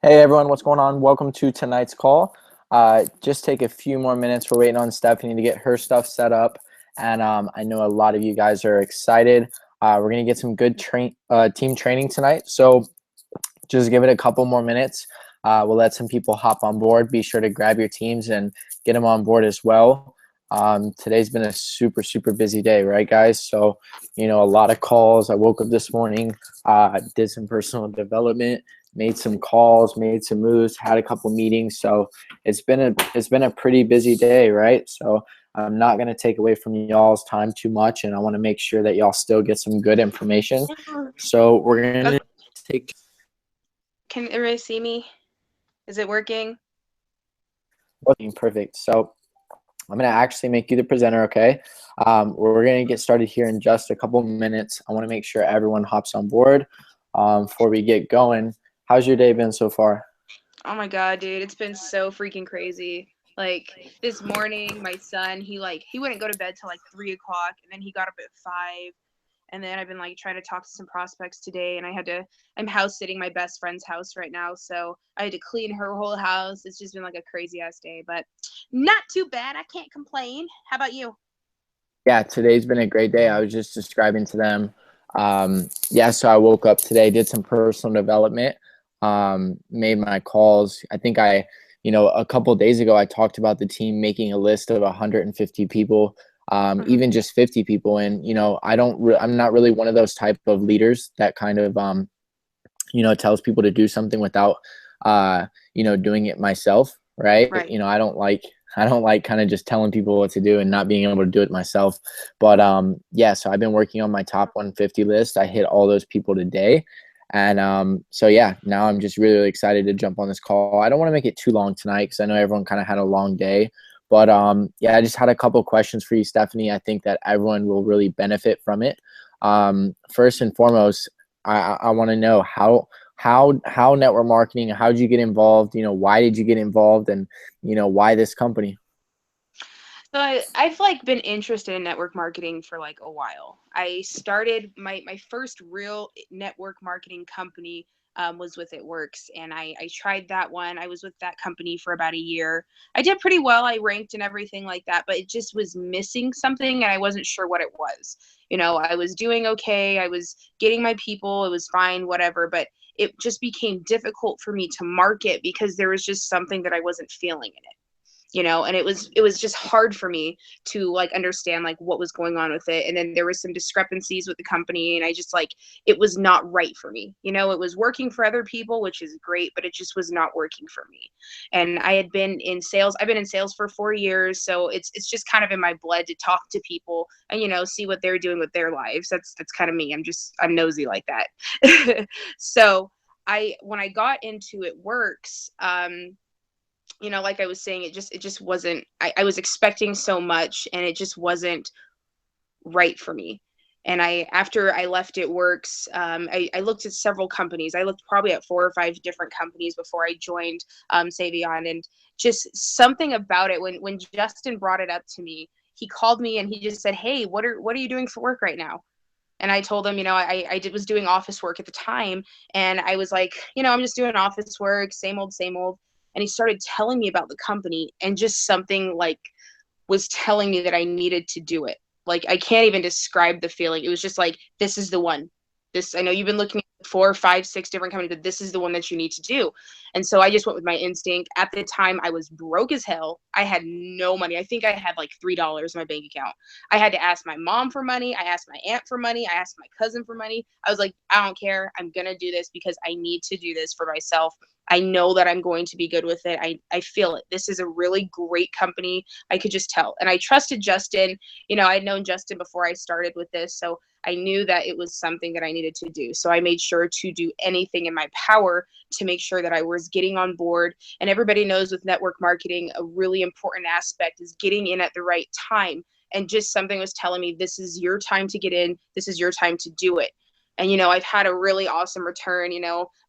Hey everyone, what's going on? Welcome to tonight's call. Just take a few more minutes. We're waiting on Steffany to get her stuff set up, and I know a lot of you guys are excited. We're gonna get some good team training tonight, so just give it a couple more minutes. We'll let some people hop on board. Be sure to grab your teams and get them on board as well. Today's been a super busy day, right, guys? So, a lot of calls. I woke up this morning, did some personal development, made some calls, made some moves, had a couple meetings. So it's been a pretty busy day, right? So I'm not going to take away from y'all's time too much, and I want to make sure that y'all still get some good information. So we're going Okay. to take Can everybody see me? Is it working? looking perfect. So I'm going to actually make you the presenter, okay? We're going to get started here in just a couple minutes. I want to make sure everyone hops on board before we get going. How's your day been so far? Oh my god, dude, it's been so freaking crazy. Like this morning, my son, he wouldn't go to bed till like 3 o'clock, and then he got up at 5. And then I've been like trying to talk to some prospects today, and I'm house sitting my best friend's house right now, so I had to clean her whole house. It's just been like a crazy ass day, but not too bad. I can't complain. How about you? Yeah, today's been a great day. I was just describing to them. Yeah, so I woke up today, did some personal development, made my calls. I think a couple of days ago, I talked about the team making a list of 150 people, Mhm. even just 50 people. And, I'm not really one of those type of leaders that kind of, tells people to do something without, doing it myself. Right. Right. I don't like kind of just telling people what to do and not being able to do it myself. But yeah, so I've been working on my top 150 list. I hit all those people today. And so yeah, now I'm just really, really excited to jump on this call. I don't want to make it too long tonight because I know everyone kind of had a long day. But yeah, I just had a couple questions for you, Steffany. I think that everyone will really benefit from it. First and foremost, I want to know how network marketing, how did you get involved? Why did you get involved, and why this company? So I've like been interested in network marketing for like a while. I started my first real network marketing company was with It Works, and I tried that one. I was with that company for about a year. I did pretty well. I ranked and everything like that, but it just was missing something, and I wasn't sure what it was. I was doing okay. I was getting my people. It was fine, whatever, but it just became difficult for me to market because there was just something that I wasn't feeling in it. And it was just hard for me to like understand like what was going on with it. And then there was some discrepancies with the company, and I just like it was not right for me. It was working for other people, which is great, but it just was not working for me. And I've been in sales for 4 years, so it's just kind of in my blood to talk to people and see what they're doing with their lives. That's kind of me. I'm nosy like that. So I when I got into It Works, like I was saying, it just wasn't. I was expecting so much, and it just wasn't right for me. And after I left It Works, I looked at several companies. I looked probably at 4 or 5 different companies before I joined Savion, and just something about it. When Justin brought it up to me, he called me and he just said, "Hey, what are you doing for work right now?" And I told him, was doing office work at the time, and I was like, I'm just doing office work, same old, same old. And he started telling me about the company, and just something like was telling me that I needed to do it. Like I can't even describe the feeling. It was just like, this is the one. This I know you've been looking at 4, 5, 6 different companies, but this is the one that you need to do. And so I just went with my instinct. At the time, I was broke as hell. I had no money. I think I had like $3 in my bank account. I had to ask my mom for money. I asked my aunt for money. I asked my cousin for money. I was like, I don't care. I'm gonna do this because I need to do this for myself. I know that I'm going to be good with it. I feel it. This is a really great company. I could just tell. And I trusted Justin. I'd known Justin before I started with this. So I knew that it was something that I needed to do. So I made sure to do anything in my power to make sure that I was getting on board. And everybody knows with network marketing, a really important aspect is getting in at the right time. And just something was telling me, this is your time to get in. This is your time to do it. And I've had a really awesome return.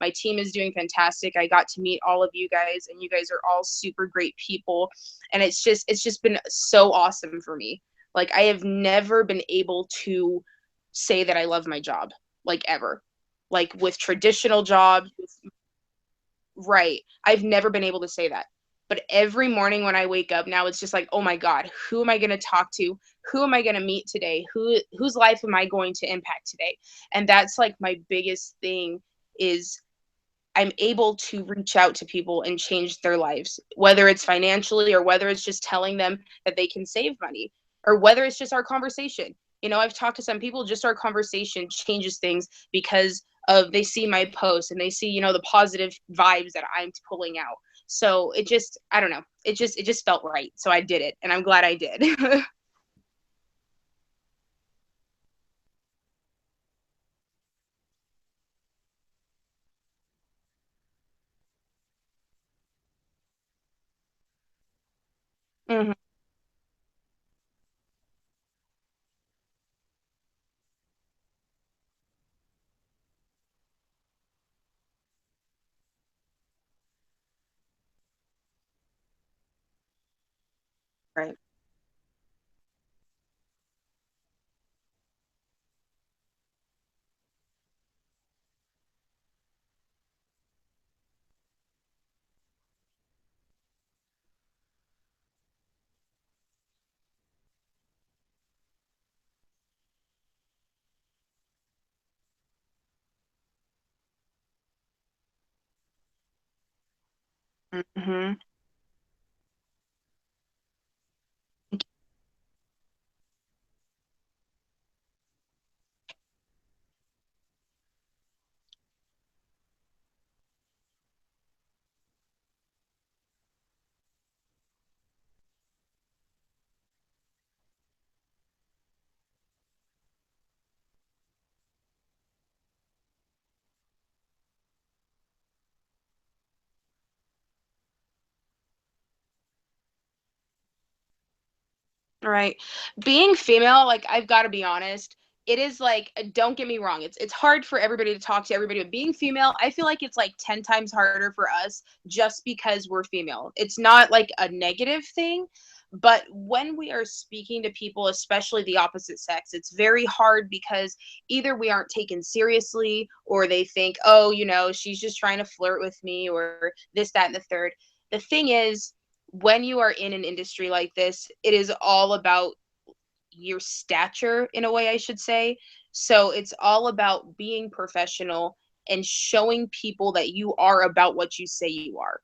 My team is doing fantastic. I got to meet all of you guys, and you guys are all super great people. And it's just been so awesome for me. Like I have never been able to say that I love my job, like ever. Like with traditional jobs, Right. I've never been able to say that. But every morning when I wake up now, it's just like, oh my God, who am I going to talk to? Who am I going to meet today? Whose life am I going to impact today? And that's like my biggest thing is I'm able to reach out to people and change their lives, whether it's financially or whether it's just telling them that they can save money or whether it's just our conversation. You know, I've talked to some people, just our conversation changes things because of they see my posts and they see, you know, the positive vibes that I'm pulling out. So it just, I don't know, it just felt right. So I did it and I'm glad I did. Hmm. Right. Hmm. Right. Being female, like I've got to be honest, it is like don't get me wrong, it's hard for everybody to talk to everybody, but being female, I feel like it's like 10 times harder for us just because we're female. It's not like a negative thing, but when we are speaking to people, especially the opposite sex, it's very hard because either we aren't taken seriously or they think, "Oh, you know, she's just trying to flirt with me," or this, that, and the third. The thing is, when you are in an industry like this, it is all about your stature in a way, I should say. So it's all about being professional and showing people that you are about what you say you are.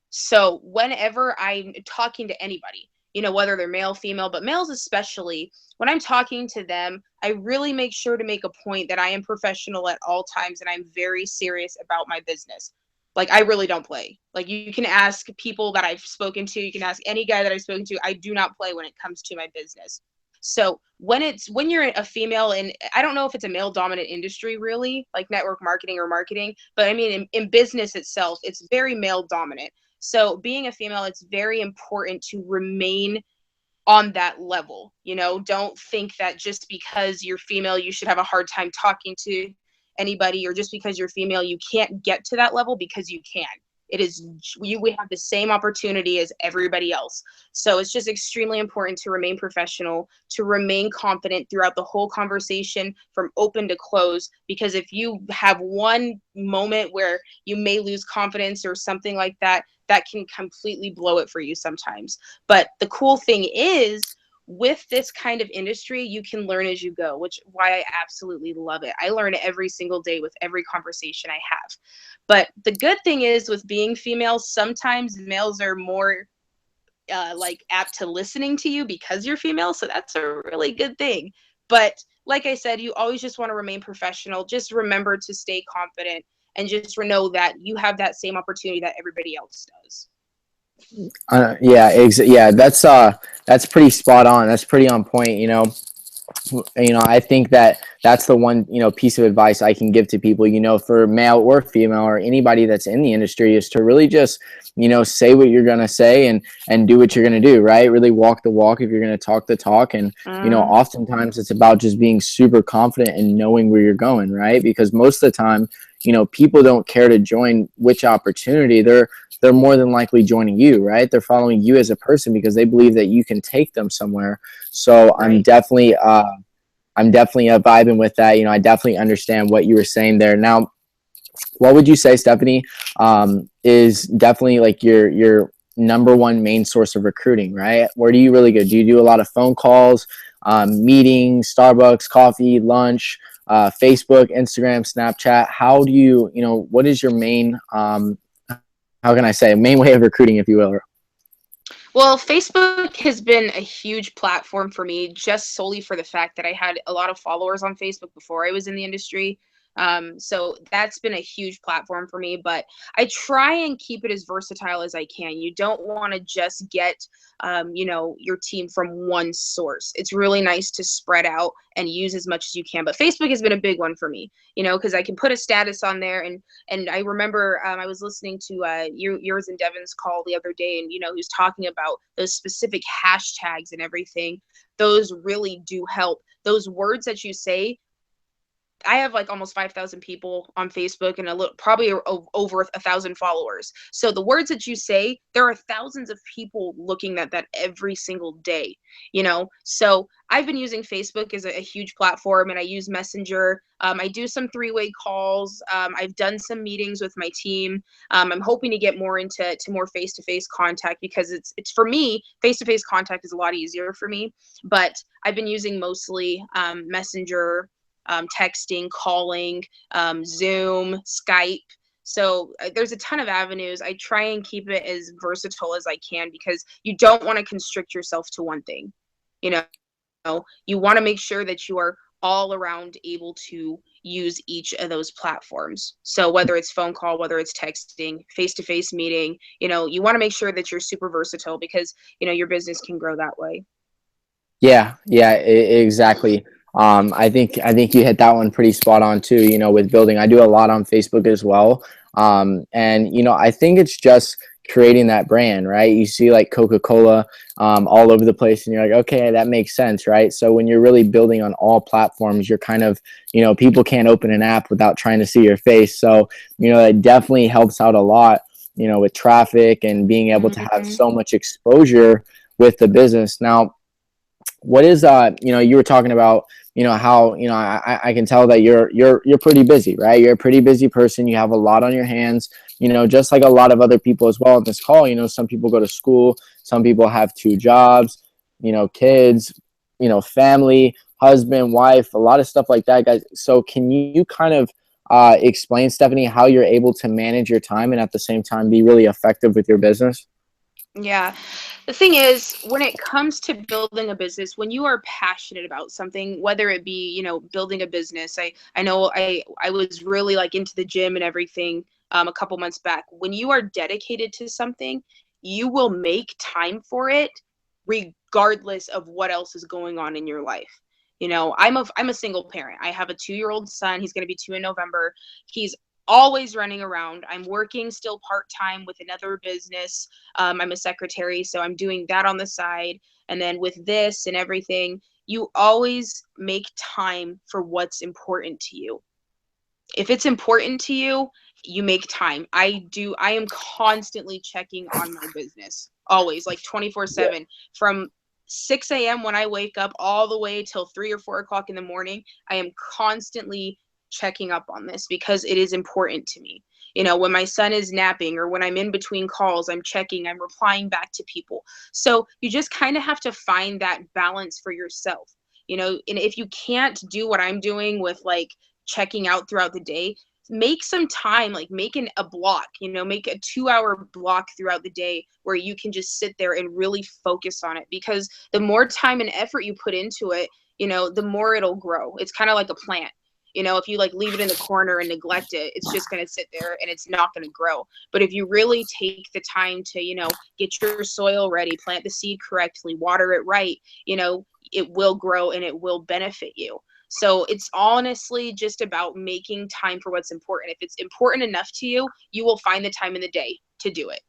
So whenever I'm talking to anybody, you know, whether they're male, female, but males especially, when I'm talking to them, I really make sure to make a point that I am professional at all times and I'm very serious about my business. Like I really don't play. Like you can ask people that I've spoken to, you can ask any guy that I've spoken to, I do not play when it comes to my business. So when you're a female, and I don't know if it's a male dominant industry really, like network marketing or marketing, but I mean in business itself, it's very male dominant. So being a female, it's very important to remain on that level. You know, don't think that just because you're female, you should have a hard time talking to anybody, or just because you're female, you can't get to that level because you can. It is we have the same opportunity as everybody else. So it's just extremely important to remain professional, to remain confident throughout the whole conversation from open to close. Because if you have one moment where you may lose confidence or something like that, that can completely blow it for you sometimes. But the cool thing is, with this kind of industry, you can learn as you go, which why I absolutely love it. I learn every single day with every conversation I have. But the good thing is with being female, sometimes males are more like apt to listening to you because you're female. So that's a really good thing. But like I said, you always just want to remain professional. Just remember to stay confident and just know that you have that same opportunity that everybody else does. Yeah, yeah, that's pretty spot on. That's pretty on point. I think that that's the one, piece of advice I can give to people, for male or female or anybody that's in the industry, is to really just, say what you're going to say and do what you're going to do, right? Really walk the walk if you're going to talk the talk. And, Mm, oftentimes it's about just being super confident and knowing where you're going, right? Because most of the time, people don't care to join which opportunity. They're more than likely joining you, right? They're following you as a person because they believe that you can take them somewhere. So right. I'm definitely vibing with that. I definitely understand what you were saying there. Now, what would you say, Steffany, is definitely like your number one main source of recruiting, right? Where do you really go? Do you do a lot of phone calls, meetings, Starbucks, coffee, lunch, Facebook, Instagram, Snapchat? How do you, what is your main, how can I say, main way of recruiting, if you will? Well, Facebook has been a huge platform for me just solely for the fact that I had a lot of followers on Facebook before I was in the industry. So that's been a huge platform for me, but I try and keep it as versatile as I can. You don't want to just get, your team from one source. It's really nice to spread out and use as much as you can. But Facebook has been a big one for me, because I can put a status on there, and I remember I was listening to yours and Devin's call the other day, and he was talking about those specific hashtags and everything. Those really do help. Those words that you say, I have like almost 5,000 people on Facebook and probably over 1,000 followers. So the words that you say, there are thousands of people looking at that every single day. So I've been using Facebook as a huge platform, and I use Messenger. I do some three-way calls. I've done some meetings with my team. I'm hoping to get more into more face-to-face contact, because it's for me, face-to-face contact is a lot easier for me. But I've been using mostly Messenger, texting, calling, Zoom, Skype. So there's a ton of avenues. I try and keep it as versatile as I can, because you don't want to constrict yourself to one thing. You want to make sure that you are all around able to use each of those platforms. So whether it's phone call, whether it's texting, face-to-face meeting, you want to make sure that you're super versatile, because, your business can grow that way. Yeah, yeah, exactly. I think you hit that one pretty spot on too. With building, I do a lot on Facebook as well, and I think it's just creating that brand, right? You see like Coca-Cola all over the place, and you're like, okay, that makes sense, right? So when you're really building on all platforms, you're kind of, people can't open an app without trying to see your face. So it definitely helps out a lot, with traffic and being able to have Mm-hmm. so much exposure with the business. Now, what is you were talking about how I can tell that you're pretty busy, right? You're a pretty busy person. You have a lot on your hands, just like a lot of other people as well on this call. Some people go to school, some people have two jobs, kids, family, husband, wife, a lot of stuff like that, guys. So can you kind of explain, Steffany, how you're able to manage your time and at the same time be really effective with your business? Yeah. The thing is, when it comes to building a business, when you are passionate about something, whether it be, building a business, I know I was really like into the gym and everything a couple months back. When you are dedicated to something, you will make time for it regardless of what else is going on in your life. I'm a single parent. I have a 2-year-old son. He's going to be 2 in November. He's always running around. I'm working still part-time with another business. I'm a secretary, so I'm doing that on the side. And then with this and everything, you always make time for what's important to you. If it's important to you, you make time. I am constantly checking on my business, always, like 24/7, from 6 a.m. when I wake up all the way till 3 or 4 o'clock in the morning. I am constantly checking up on this because it is important to me. When my son is napping or when I'm in between calls, I'm checking, I'm replying back to people. So you just kind of have to find that balance for yourself. And if you can't do what I'm doing with like checking out throughout the day, make some time, like a block, make a 2-hour block throughout the day where you can just sit there and really focus on it, because the more time and effort you put into it, the more it'll grow. It's kind of like a plant. If you like leave it in the corner and neglect it, it's just going to sit there and it's not going to grow. But if you really take the time to, get your soil ready, plant the seed correctly, water it right, it will grow and it will benefit you. So it's honestly just about making time for what's important. If it's important enough to you, you will find the time in the day to do it.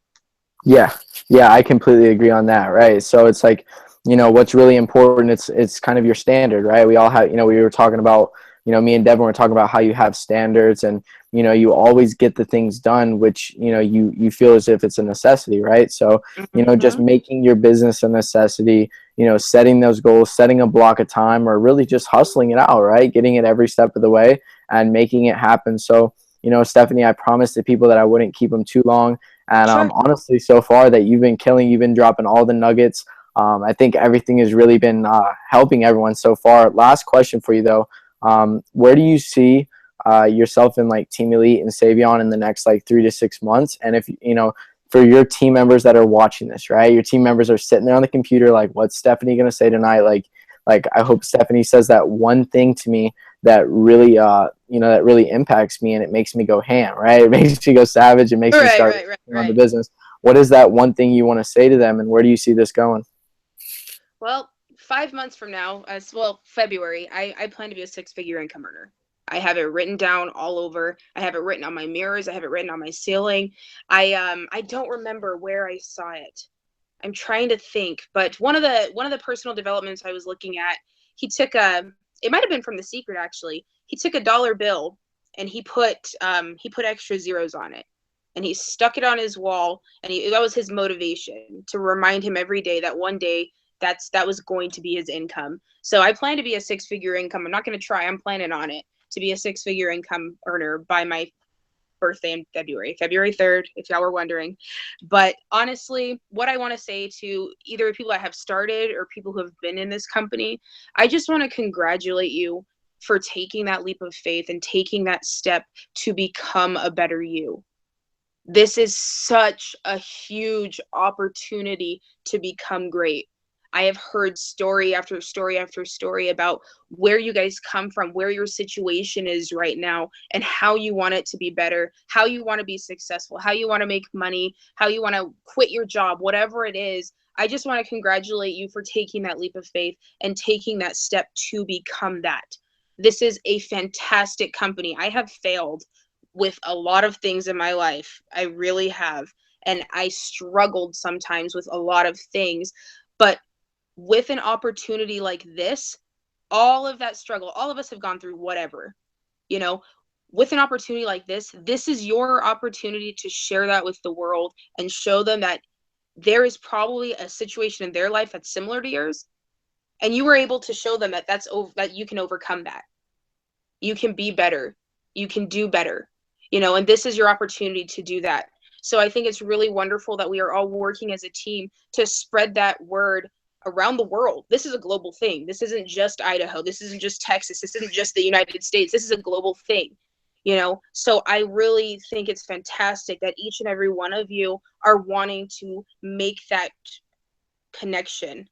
Yeah, yeah, I completely agree on that, right? So it's like, what's really important, it's kind of your standard, right? We all have, we were talking about, me and Devin were talking about how you have standards, and you always get the things done, which you feel as if it's a necessity, right? So just Mm-hmm. making your business a necessity, setting those goals, setting a block of time, or really just hustling it out, right? Getting it every step of the way and making it happen. So Steffany, I promised the people that I wouldn't keep them too long. And Sure. honestly, so far that you've been killing, you've been dropping all the nuggets. I think everything has really been helping everyone so far. Last question for you though. Where do you see yourself in like Team Elite and Savion in the next like 3 to 6 months? And if for your team members that are watching this, right? Your team members are sitting there on the computer, like, what's Steffany gonna say tonight? Like I hope Steffany says that one thing to me that really that really impacts me and it makes me go ham, right? It makes me go savage. It makes me Right, start right, right, on the right. business. What is that one thing you want to say to them, and where do you see this going? Well, 5 months from now, February, I plan to be a six-figure income earner. I have it written down all over. I have it written on my mirrors. I have it written on my ceiling. I don't remember where I saw it. I'm trying to think, but one of the personal developments I was looking at, he took a it might have been from The Secret actually. He took a dollar bill and he put extra zeros on it. And he stuck it on his wall, and that was his motivation to remind him every day that one day that was going to be his income. So I plan to be a six-figure income. I'm not going to try. I'm planning on it to be a six-figure income earner by my birthday in February 3rd, if y'all were wondering. But honestly, what I want to say to either people that have started or people who have been in this company, I just want to congratulate you for taking that leap of faith and taking that step to become a better you. This is such a huge opportunity to become great. I have heard story after story after story about where you guys come from, where your situation is right now, and how you want it to be better, how you want to be successful, how you want to make money, how you want to quit your job, whatever it is. I just want to congratulate you for taking that leap of faith and taking that step to become that. This is a fantastic company. I have failed with a lot of things in my life. I really have. And I struggled sometimes with a lot of things. But with an opportunity like this, all of that struggle, all of us have gone through whatever, you know, with an opportunity like this is your opportunity to share that with the world and show them that there is probably a situation in their life that's similar to yours. And you were able to show them that that you can overcome that. You can be better. You can do better, and this is your opportunity to do that. So I think it's really wonderful that we are all working as a team to spread that word around the world. This is a global thing. This isn't just Idaho. This isn't just Texas. This isn't just the United States. This is a global thing. So I really think it's fantastic that each and every one of you are wanting to make that connection.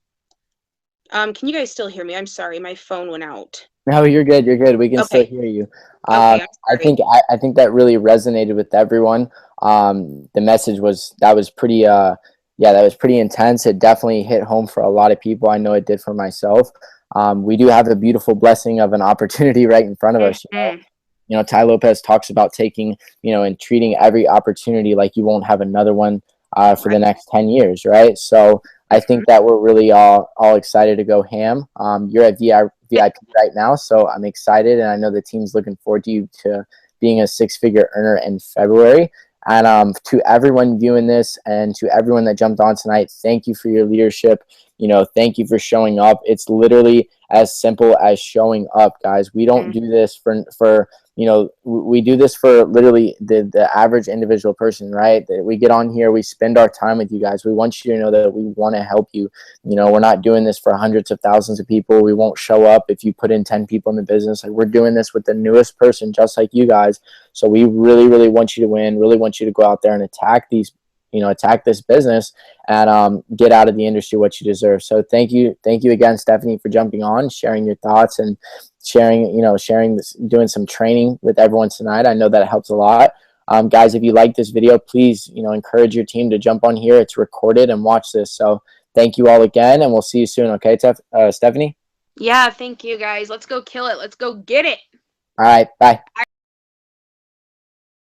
Can you guys still hear me? I'm sorry, my phone went out. No, you're good. You're good. We can still Okay. hear you. Okay, I'm I sorry. think I think that really resonated with everyone. The message was pretty yeah, that was pretty intense. It definitely hit home for a lot of people. I know it did for myself. We do have a beautiful blessing of an opportunity right in front of us. Mm-hmm. Ty Lopez talks about taking, and treating every opportunity like you won't have another one for the Right. next 10 years, right? So I Mm-hmm. think that we're really all excited to go ham. You're at VIP right now, so I'm excited, and I know the team's looking forward to you to being a six-figure earner in February. And to everyone viewing this and to everyone that jumped on tonight, thank you for your leadership. Thank you for showing up. It's literally as simple as showing up, guys. We don't do this for we do this for literally the average individual person, right? That we get on here, we spend our time with you guys. We want you to know that we want to help you. We're not doing this for hundreds of thousands of people. We won't show up if you put in 10 people in the business. Like, we're doing this with the newest person, just like you guys. So we really, really want you to win, really want you to go out there and attack this business and get out of the industry what you deserve. So thank you again, Steffany, for jumping on, sharing your thoughts, and sharing this, doing some training with everyone tonight. I know that it helps a lot. Guys, if you like this video, please, encourage your team to jump on here. It's recorded, and watch this. So thank you all again, and we'll see you soon. Okay, Steffany? Yeah, thank you guys. Let's go kill it. Let's go get it. All right, bye.